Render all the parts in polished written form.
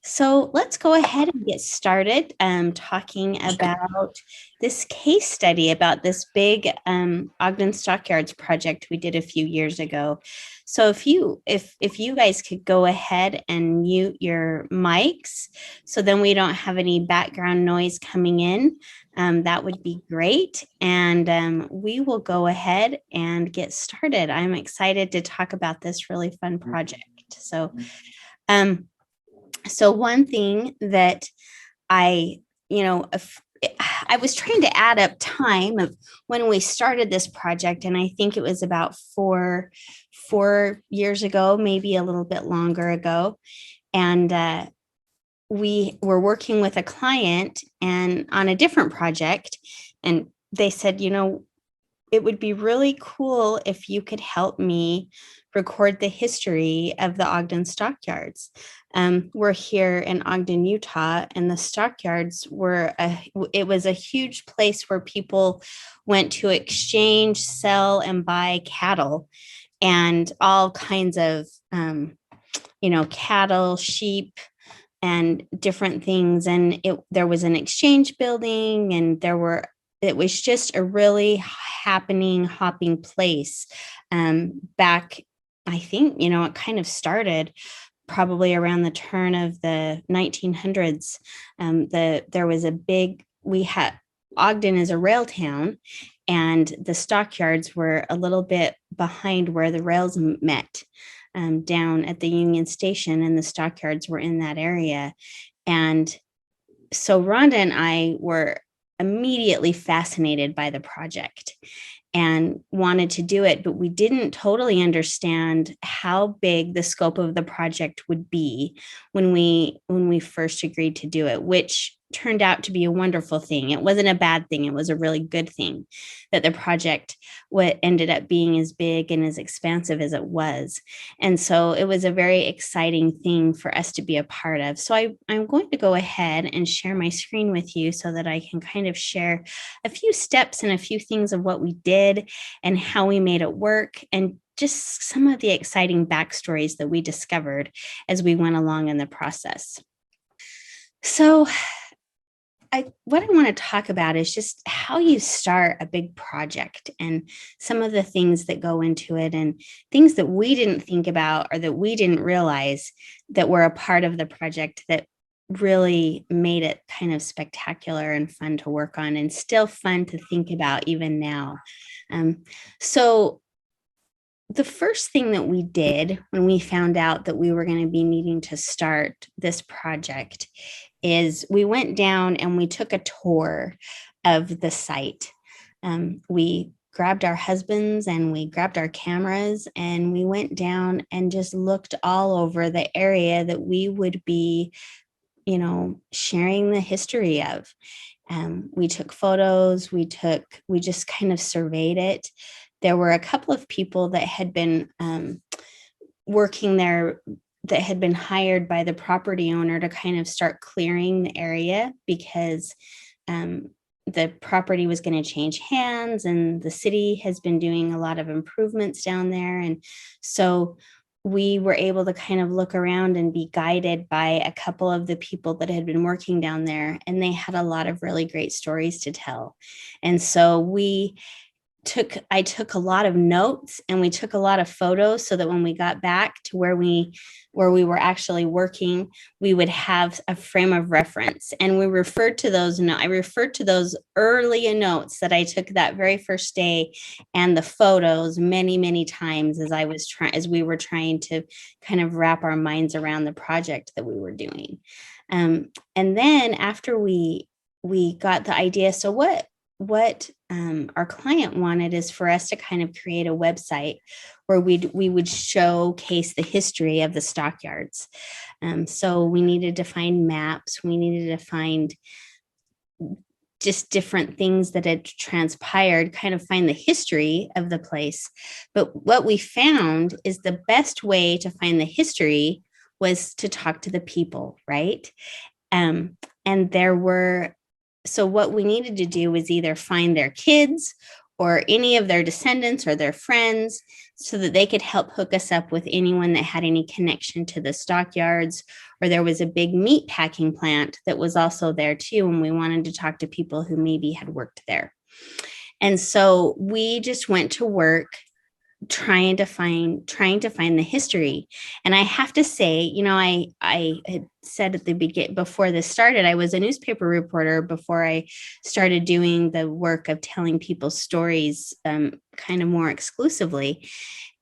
So let's go ahead and get started talking about this case study about this big Ogden Stockyards project we did a few years ago. So if you guys could go ahead and mute your mics, so then we don't have any background noise coming in, that would be great. And we will go ahead and get started. I'm excited to talk about this really fun project. Um, so one thing that I, you know, I was trying to add up time of when we started this project, and I think it was about four years ago, maybe a little bit longer ago. And we were working with a client and on a different project, and they said, it would be really cool if you could help me record the history of the Ogden Stockyards. We're here in Ogden, Utah, and the stockyards it was a huge place where people went to exchange, sell, and buy cattle and all kinds of, cattle, sheep, and different things. And there was an exchange building, and it was just a really hopping place. Back, I think, it kind of started probably around the turn of the 1900s. There was we had Ogden is a rail town, and the stockyards were a little bit behind where the rails met, down at the Union Station, and the stockyards were in that area. And so Rhonda and I were immediately fascinated by the project and wanted to do it, but we didn't totally understand how big the scope of the project would be when we first agreed to do it, which turned out to be a wonderful thing. It wasn't a bad thing. It was a really good thing that the project what ended up being as big and as expansive as it was. And so it was a very exciting thing for us to be a part of. So I'm going to go ahead and share my screen with you so that I can kind of share a few steps and a few things of what we did and how we made it work, and just some of the exciting backstories that we discovered as we went along in the process. So what I want to talk about is just how you start a big project and some of the things that go into it, and things that we didn't think about or that we didn't realize that were a part of the project that really made it kind of spectacular and fun to work on, and still fun to think about even now. So the first thing that we did when we found out that we were going to be needing to start this project is we went down and we took a tour of the site. We grabbed our husbands and we grabbed our cameras, and we went down and just looked all over the area that we would be, sharing the history of. We took photos, we just kind of surveyed it. There were a couple of people that had been working there, that had been hired by the property owner to kind of start clearing the area, because the property was going to change hands, and the city has been doing a lot of improvements down there. And so we were able to kind of look around and be guided by a couple of the people that had been working down there, and they had a lot of really great stories to tell. And so I took a lot of notes, and we took a lot of photos, so that when we got back to where we were actually working, we would have a frame of reference. And I referred to those early notes that I took that very first day, and the photos many, many times as we were trying to kind of wrap our minds around the project that we were doing. And then after we got the idea, so what our client wanted is for us to kind of create a website where we would showcase the history of the stockyards. So we needed to find maps. We needed to find just different things that had transpired, kind of find the history of the place. But what we found is the best way to find the history was to talk to the people, right? And so what we needed to do was either find their kids or any of their descendants or their friends, so that they could help hook us up with anyone that had any connection to the stockyards. Or there was a big meat packing plant that was also there too, and we wanted to talk to people who maybe had worked there. And so we just went to work trying to find the history. And I have to say, I had said at the beginning, before this started, I was a newspaper reporter before I started doing the work of telling people's stories, kind of more exclusively.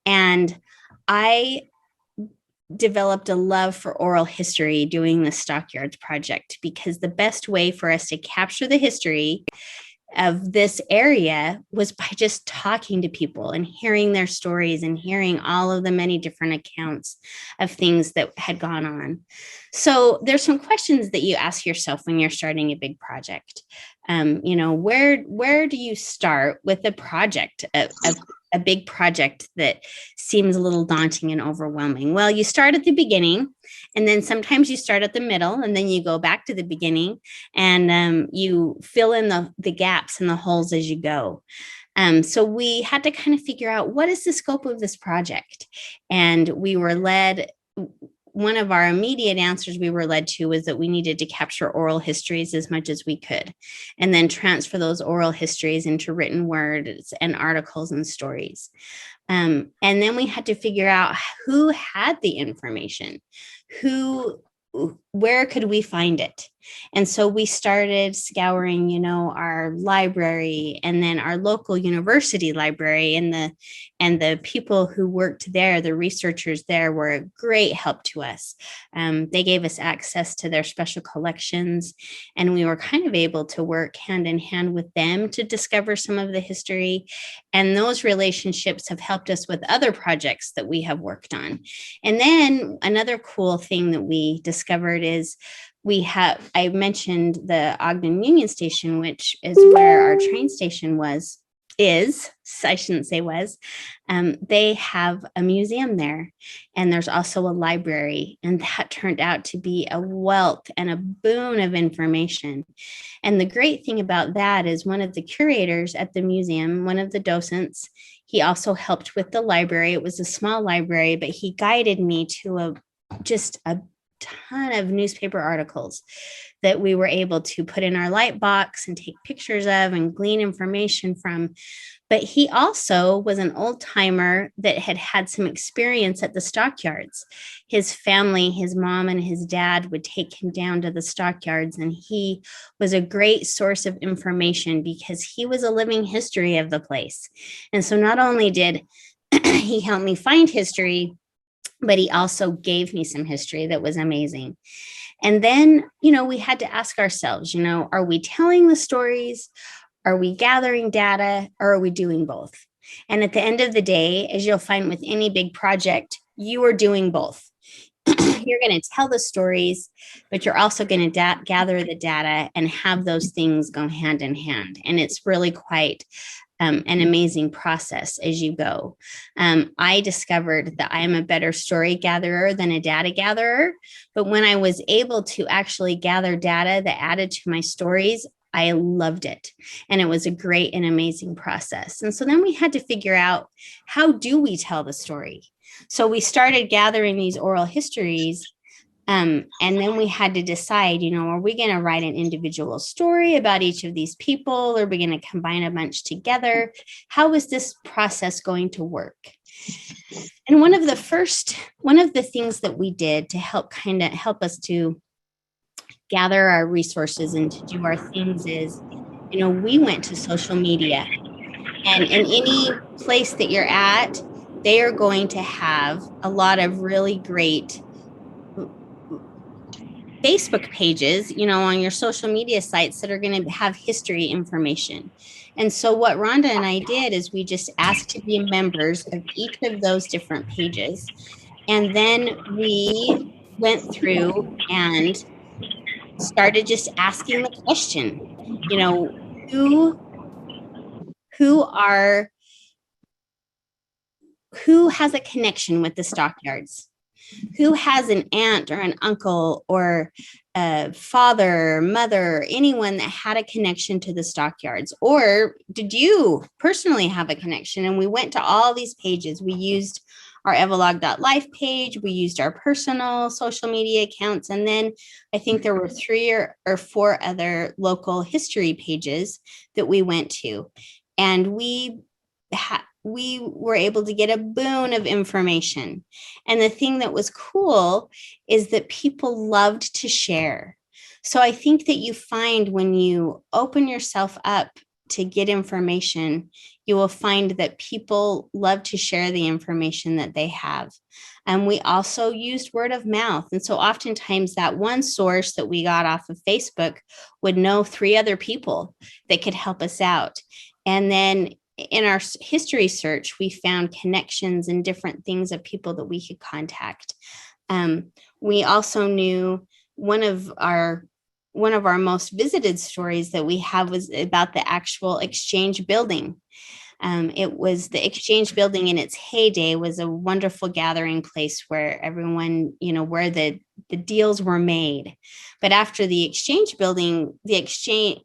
And I developed a love for oral history doing the Stockyards Project, because the best way for us to capture the history of this area was by just talking to people and hearing their stories and hearing all of the many different accounts of things that had gone on. So there's some questions that you ask yourself when you're starting a big project. Where do you start with a project, a big project that seems a little daunting and overwhelming? Well, you start at the beginning, and then sometimes you start at the middle, and then you go back to the beginning, and you fill in the gaps and the holes as you go. So we had to kind of figure out, what is the scope of this project? And we were led, one of our immediate answers we were led to was that we needed to capture oral histories as much as we could, and then transfer those oral histories into written words and articles and stories. And then we had to figure out who had the information, where could we find it? And so we started scouring, our library, and then our local university library, and the people who worked there, the researchers there, were a great help to us. They gave us access to their special collections, and we were kind of able to work hand in hand with them to discover some of the history. And those relationships have helped us with other projects that we have worked on. And then another cool thing that we discovered is I mentioned the Ogden Union Station, which is where our train station I shouldn't say was. They have a museum there, and there's also a library, and that turned out to be a wealth and a boon of information. And the great thing about that is, one of the curators at the museum, one of the docents, he also helped with the library. It was a small library, but he guided me to just a ton of newspaper articles that we were able to put in our light box and take pictures of and glean information from. But he also was an old timer that had had some experience at the stockyards. His family, his mom and his dad, would take him down to the stockyards, and he was a great source of information because he was a living history of the place. And so not only did he help me find history, but he also gave me some history that was amazing. And then, we had to ask ourselves, are we telling the stories? Are we gathering data? Or are we doing both? And at the end of the day, as you'll find with any big project, you are doing both. You're going to tell the stories, but you're also going to gather the data and have those things go hand in hand. And it's really quite an amazing process as you go. I discovered that I am a better story gatherer than a data gatherer. But when I was able to actually gather data that added to my stories, I loved it. And it was a great and amazing process. And so then we had to figure out, how do we tell the story? So we started gathering these oral histories. And then we had to decide, are we going to write an individual story about each of these people? Or are we going to combine a bunch together? How is this process going to work? And one of the things that we did to help us to gather our resources and to do our things is, we went to social media. And in any place that you're at, they are going to have a lot of really great Facebook pages, on your social media sites that are going to have history information. And so what Rhonda and I did is we just asked to be members of each of those different pages. And then we went through and started just asking the question, who has a connection with the stockyards? Who has an aunt or an uncle or a father, mother, anyone that had a connection to the stockyards? Or did you personally have a connection? And we went to all these pages. We used our Evalogue.Life page, we used our personal social media accounts, and then I think there were 3 or 4 other local history pages that we went to. And we were able to get a boon of information. And the thing that was cool is that people loved to share. So I think that you find when you open yourself up to get information, you will find that people love to share the information that they have. And we also used word of mouth. And so oftentimes that one source that we got off of Facebook would know 3 other people that could help us out. And then in our history search, we found connections and different things of people that we could contact. We also knew one of our most visited stories that we have was about the actual exchange building. It was the exchange building in its heyday was a wonderful gathering place where everyone, where the deals were made. But after the exchange building,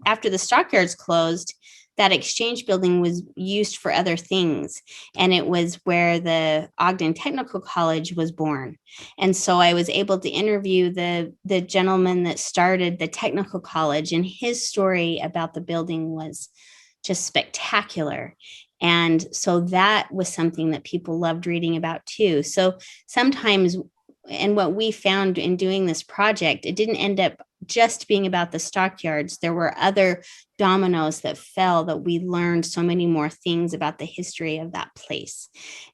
after the stockyards closed, that exchange building was used for other things. And it was where the Ogden Technical College was born. And so I was able to interview the gentleman that started the technical college, and his story about the building was just spectacular. And so that was something that people loved reading about too. So sometimes, and what we found in doing this project, it didn't end up just being about the stockyards. There were other dominoes that fell that we learned so many more things about the history of that place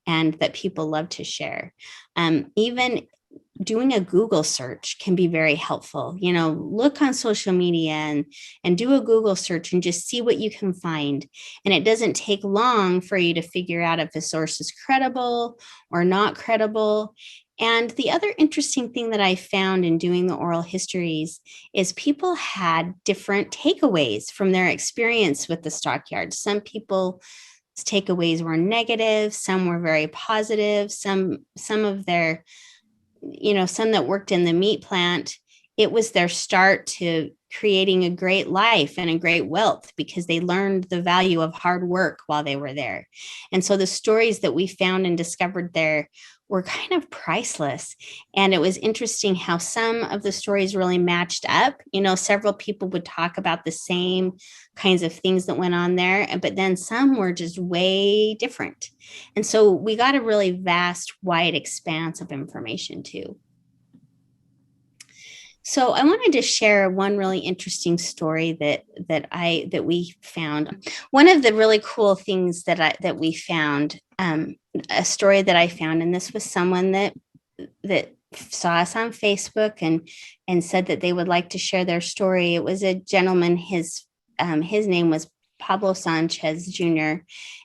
and that people love to share. Even doing a Google search can be very helpful. Look on social media and do a Google search and just see what you can find. And it doesn't take long for you to figure out if a source is credible or not credible. And the other interesting thing that I found in doing the oral histories is people had different takeaways from their experience with the stockyards. Some people's takeaways were negative, some were very positive, some of their, some that worked in the meat plant, it was their start to creating a great life and a great wealth because they learned the value of hard work while they were there. And so the stories that we found and discovered there were kind of priceless. And it was interesting how some of the stories really matched up. Several people would talk about the same kinds of things that went on there, but then some were just way different. And so we got a really vast, wide expanse of information too. So I wanted to share one really interesting story that we found. One of the really cool things that we found, a story that I found, and this was someone that saw us on Facebook and said that they would like to share their story. It was a gentleman. His name was Pablo Sanchez Jr.,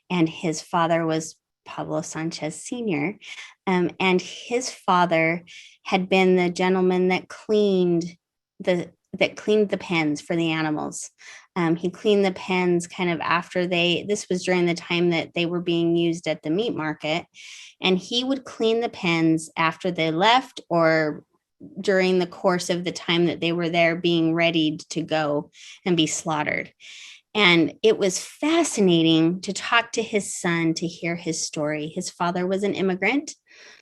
and his father was Pablo Sanchez Sr. And his father had been the gentleman that cleaned the pens for the animals. He cleaned the pens kind of after this was during the time that they were being used at the meat market. And he would clean the pens after they left or during the course of the time that they were there being ready to go and be slaughtered. And it was fascinating to talk to his son, to hear his story. His father was an immigrant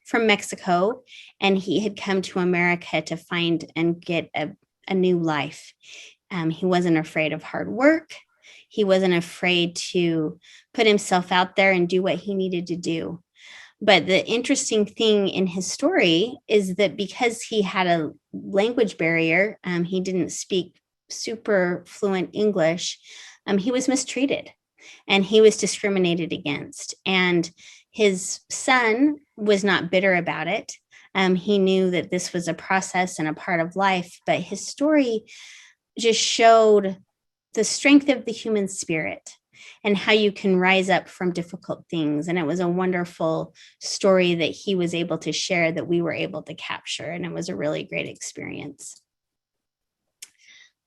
from Mexico, and he had come to America to find and get a new life. He wasn't afraid of hard work. He wasn't afraid to put himself out there and do what he needed to do. But the interesting thing in his story is that because he had a language barrier, he didn't speak super fluent English, he was mistreated and he was discriminated against. And his son was not bitter about it. He knew that this was a process and a part of life, but his story just showed the strength of the human spirit and how you can rise up from difficult things. And it was a wonderful story that he was able to share that we were able to capture. And it was a really great experience.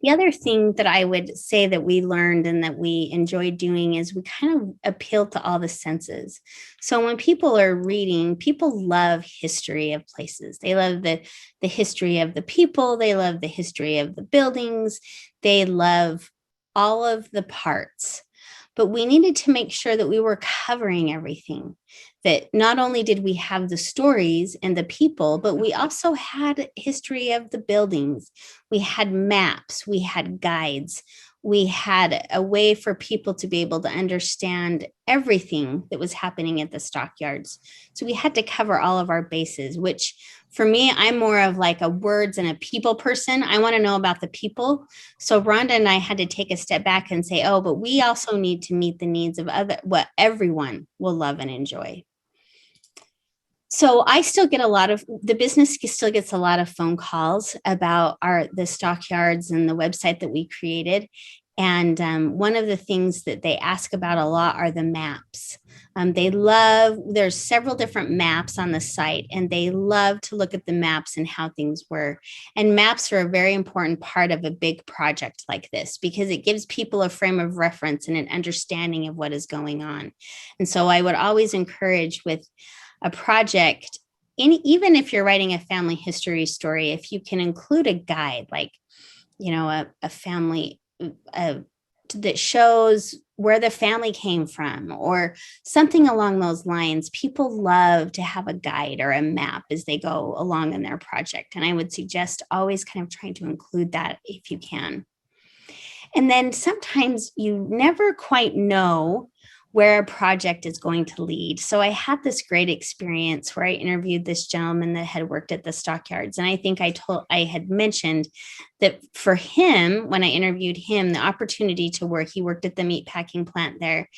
The other thing that I would say that we learned and that we enjoyed doing is we kind of appealed to all the senses. So when people are reading, people love history of places. They love the history of the people, they love the history of the buildings, they love all of the parts. But we needed to make sure that we were covering everything. That not only did we have the stories and the people, but we also had history of the buildings. We had maps, we had guides, we had a way for people to be able to understand everything that was happening at the stockyards. So we had to cover all of our bases, which for me, I'm more of like a words and a people person. I want to know about the people. So Rhonda and I had to take a step back and say, oh, but we also need to meet the needs of other what everyone will love and enjoy. So I still get the business still gets a lot of phone calls about the stockyards and the website that we created. And one of the things that they ask about a lot are the maps. There's several different maps on the site, and they love to look at the maps and how things were. And maps are a very important part of a big project like this because it gives people a frame of reference and an understanding of what is going on. And so I would always encourage with a project, even if you're writing a family history story, if you can include a guide, like, a family that shows where the family came from or something along those lines, people love to have a guide or a map as they go along in their project. And I would suggest always kind of trying to include that if you can. And then sometimes you never quite know where a project is going to lead. So I had this great experience where I interviewed this gentleman that had worked at the stockyards. And I think I had mentioned that for him, when I interviewed him, the opportunity to work, he worked at the meat packing plant there.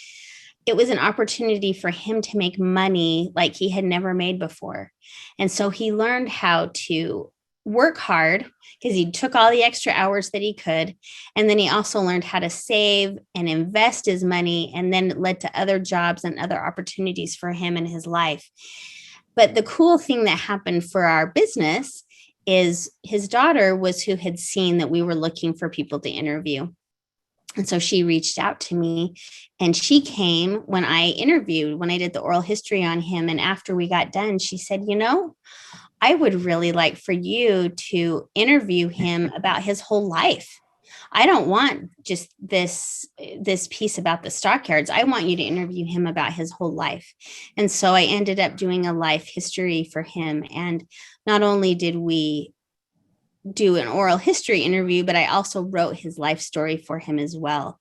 It was an opportunity for him to make money like he had never made before. And so he learned how to work hard because he took all the extra hours that he could. And then he also learned how to save and invest his money. And then it led to other jobs and other opportunities for him in his life. But the cool thing that happened for our business is his daughter was who had seen that we were looking for people to interview. And so she reached out to me and she came when I did the oral history on him. And after we got done, she said, I would really like for you to interview him about his whole life. I don't want just this piece about the stockyards. I want you to interview him about his whole life. And so I ended up doing a life history for him. And not only did we do an oral history interview, but I also wrote his life story for him as well.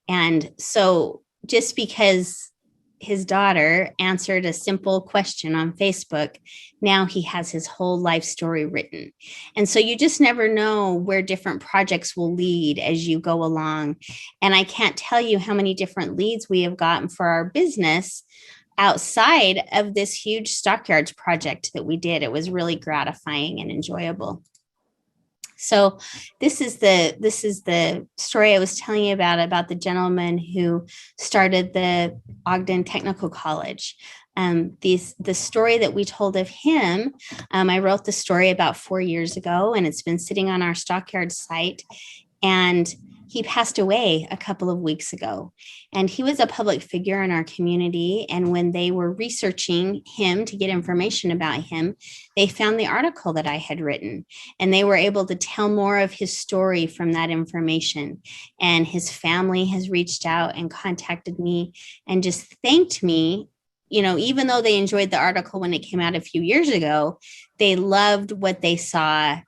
And so just because his daughter answered a simple question on Facebook, now he has his whole life story written. And so you just never know where different projects will lead as you go along. And I can't tell you how many different leads we have gotten for our business outside of this huge stockyards project that we did. It was really gratifying and enjoyable. So this is the story I was telling you about the gentleman who started the Ogden Technical College. The story that we told of him, I wrote the story about 4 years ago, and it's been sitting on our stockyard site. And he passed away a couple of weeks ago. And he was a public figure in our community. And when they were researching him to get information about him, they found the article that I had written. And they were able to tell more of his story from that information. And his family has reached out and contacted me and just thanked me. Even though they enjoyed the article when it came out a few years ago, they loved what they saw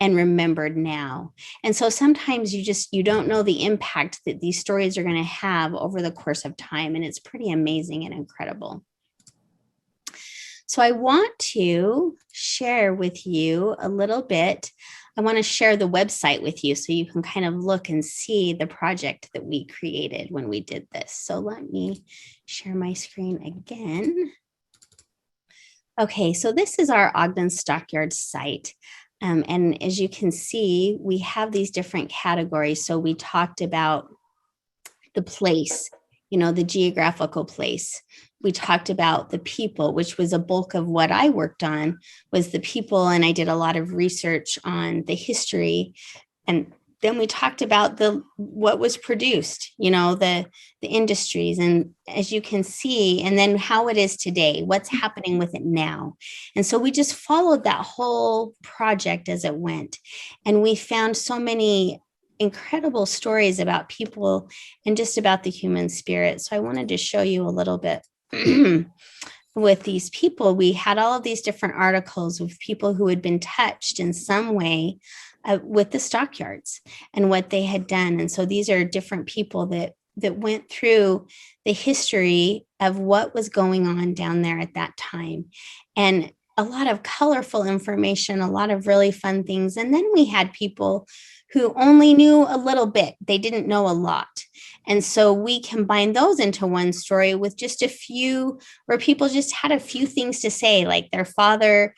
and remembered now. And so sometimes you don't know the impact that these stories are going to have over the course of time. And it's pretty amazing and incredible. So I want to share with you a little bit. I want to share the website with you so you can kind of look and see the project that we created when we did this. So let me share my screen again. Okay, so this is our Ogden Stockyard site. And as you can see, we have these different categories. So we talked about the place, the geographical place. We talked about the people, which was a bulk of what I worked on was the people. And I did a lot of research on the history and then we talked about the what was produced, the industries, and as you can see, and then how it is today, what's happening with it now. And so we just followed that whole project as it went, and we found so many incredible stories about people and just about the human spirit. So I wanted to show you a little bit. With these people, we had all of these different articles with people who had been touched in some way with the stockyards and what they had done. And so these are different people that went through the history of what was going on down there at that time. And a lot of colorful information, a lot of really fun things. And then we had people who only knew a little bit. They didn't know a lot. And so we combined those into one story with just a few where people just had a few things to say, like their father,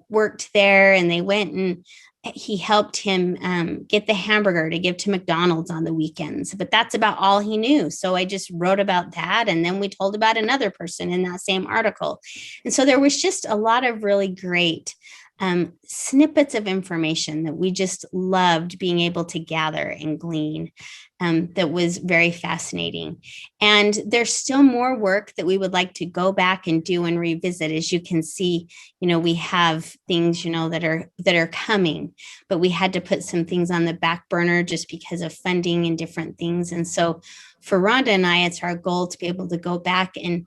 worked there and they went and he helped him get the hamburger to give to McDonald's on the weekends, but that's about all he knew. So I just wrote about that. And then we told about another person in that same article. And so there was just a lot of really great snippets of information that we just loved being able to gather and glean. That was very fascinating. And there's still more work that we would like to go back and do and revisit. As you can see, we have things, that are coming, but we had to put some things on the back burner just because of funding and different things. And so for Rhonda and I, it's our goal to be able to go back and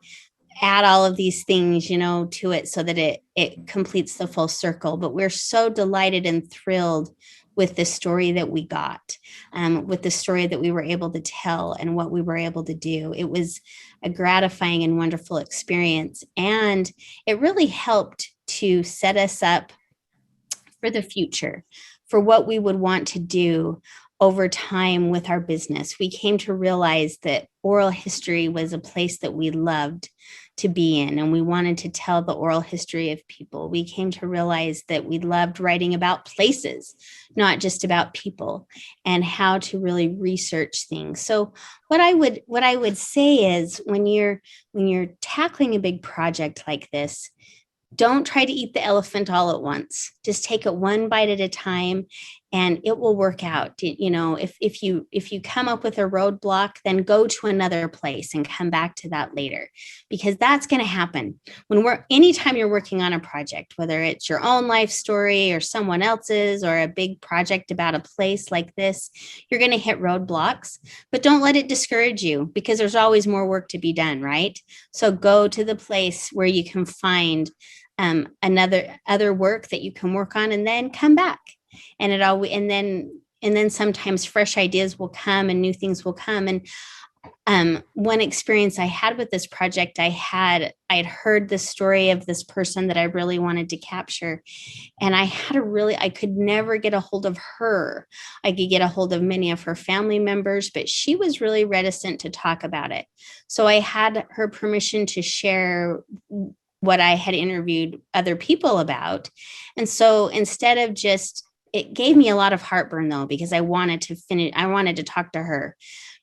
add all of these things, to it so that it completes the full circle. But we're so delighted and thrilled with the story that we got, with the story that we were able to tell and what we were able to do. It was a gratifying and wonderful experience. And it really helped to set us up for the future, for what we would want to do over time with our business. We came to realize that oral history was a place that we loved to be in, and we wanted to tell the oral history of people. We came to realize that we loved writing about places, not just about people, and how to really research things. So what I would say is when you're tackling a big project like this, don't try to eat the elephant all at once. Just take it one bite at a time and it will work out. If you come up with a roadblock, then go to another place and come back to that later, because that's going to happen anytime you're working on a project, whether it's your own life story or someone else's or a big project about a place like this, you're going to hit roadblocks, but don't let it discourage you, because there's always more work to be done, right? So go to the place where you can find other work that you can work on, and then come back. And then sometimes fresh ideas will come and new things will come. And one experience I had with this project, I had heard the story of this person that I really wanted to capture. And I could never get a hold of her. I could get a hold of many of her family members, but she was really reticent to talk about it. So I had her permission to share what I had interviewed other people about. And so instead of it gave me a lot of heartburn though, because I wanted to talk to her,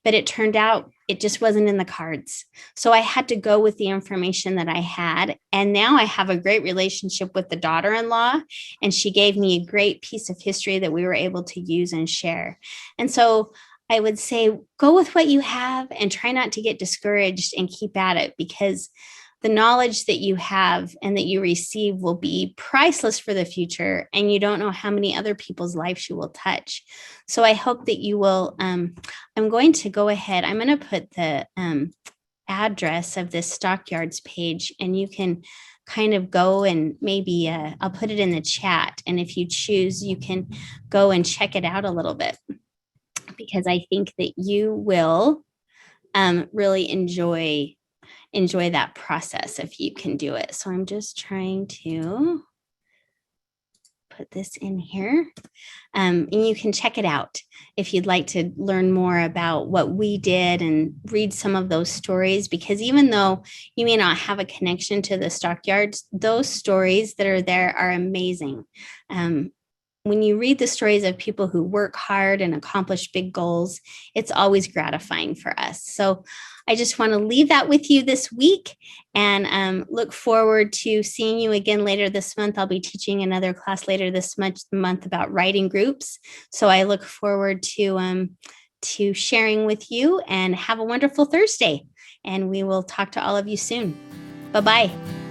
but it turned out it just wasn't in the cards. So I had to go with the information that I had. And now I have a great relationship with the daughter-in-law, and she gave me a great piece of history that we were able to use and share. And so I would say, go with what you have and try not to get discouraged and keep at it, because the knowledge that you have and that you receive will be priceless for the future. And you don't know how many other people's lives you will touch. So I hope that you will, I'm going to go ahead. I'm going to put the address of this Stockyards page, and you can kind of go and maybe I'll put it in the chat. And if you choose, you can go and check it out a little bit, because I think that you will really enjoy that process if you can do it. So I'm just trying to put this in here, and you can check it out if you'd like to learn more about what we did and read some of those stories, because even though you may not have a connection to the stockyards, those stories that are there are amazing. When you read the stories of people who work hard and accomplish big goals, it's always gratifying for us. So I just want to leave that with you this week, and look forward to seeing you again later this month. I'll be teaching another class later this month about writing groups. So I look forward to sharing with you, and have a wonderful Thursday. And we will talk to all of you soon. Bye-bye.